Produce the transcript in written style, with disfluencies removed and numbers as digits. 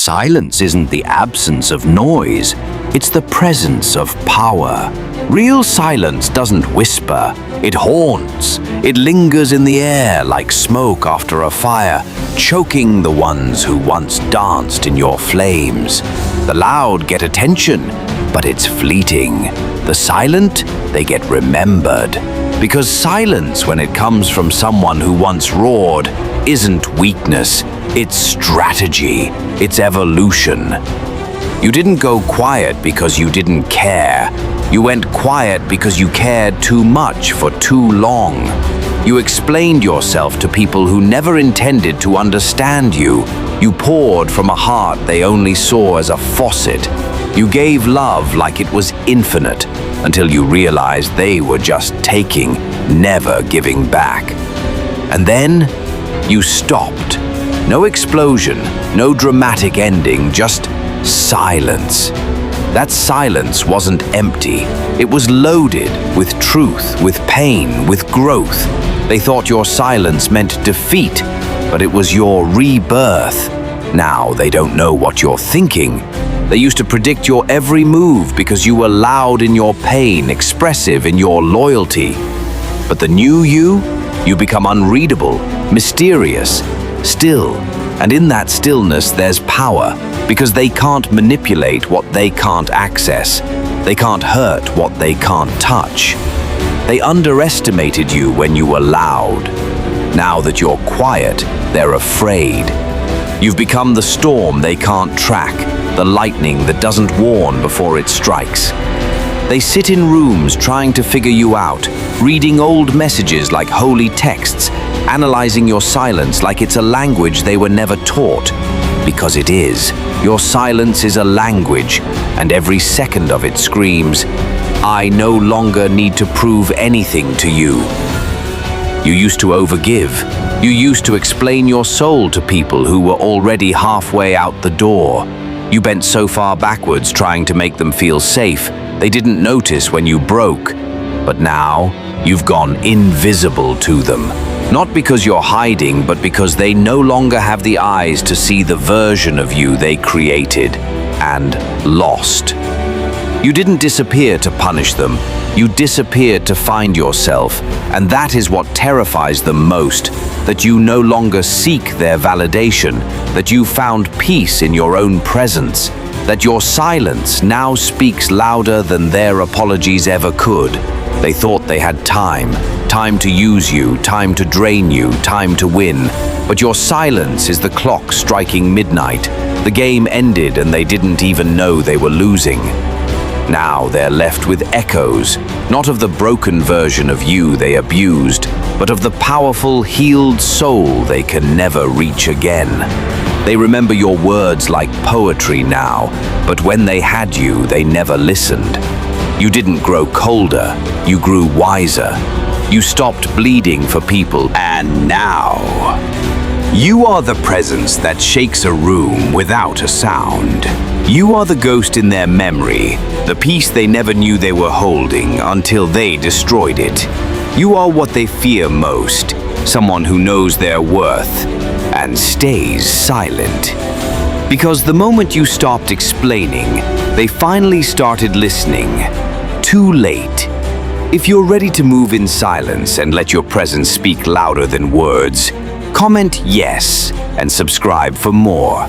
Silence isn't the absence of noise, it's the presence of power. Real silence doesn't whisper, it haunts. It lingers in the air like smoke after a fire, choking the ones who once danced in your flames. The loud get attention, but it's fleeting. The silent, they get remembered. Because silence, when it comes from someone who once roared, isn't weakness, it's strategy, it's evolution. You didn't go quiet because you didn't care. You went quiet because you cared too much for too long. You explained yourself to people who never intended to understand you. You poured from a heart they only saw as a faucet. You gave love like it was infinite, until you realized they were just taking, never giving back. And then you stopped. No explosion, no dramatic ending, just silence. That silence wasn't empty. It was loaded with truth, with pain, with growth. They thought your silence meant defeat, but it was your rebirth. Now they don't know what you're thinking. They used to predict your every move because you were loud in your pain, expressive in your loyalty. But the new you become unreadable, mysterious, still. And in that stillness there's power, because they can't manipulate what they can't access. They can't hurt what they can't touch. They underestimated you when you were loud. Now that you're quiet, they're afraid. You've become the storm they can't track, the lightning that doesn't warn before it strikes. They sit in rooms trying to figure you out, reading old messages like holy texts, analyzing your silence like it's a language they were never taught. Because it is. Your silence is a language, and every second of it screams, I no longer need to prove anything to you. You used to overgive. You used to explain your soul to people who were already halfway out the door. You bent so far backwards trying to make them feel safe, they didn't notice when you broke. But now, you've gone invisible to them. Not because you're hiding, but because they no longer have the eyes to see the version of you they created and lost. You didn't disappear to punish them. You disappeared to find yourself, and that is what terrifies them most, that you no longer seek their validation, that you found peace in your own presence, that your silence now speaks louder than their apologies ever could. They thought they had time to use you, time to drain you, time to win. But your silence is the clock striking midnight. The game ended and they didn't even know they were losing. Now they're left with echoes, not of the broken version of you they abused, but of the powerful, healed soul they can never reach again. They remember your words like poetry now, but when they had you, they never listened. You didn't grow colder, you grew wiser. You stopped bleeding for people, and now you are the presence that shakes a room without a sound. You are the ghost in their memory, the piece they never knew they were holding until they destroyed it. You are what they fear most, someone who knows their worth and stays silent. Because the moment you stopped explaining, they finally started listening. Too late. If you're ready to move in silence and let your presence speak louder than words, comment yes and subscribe for more.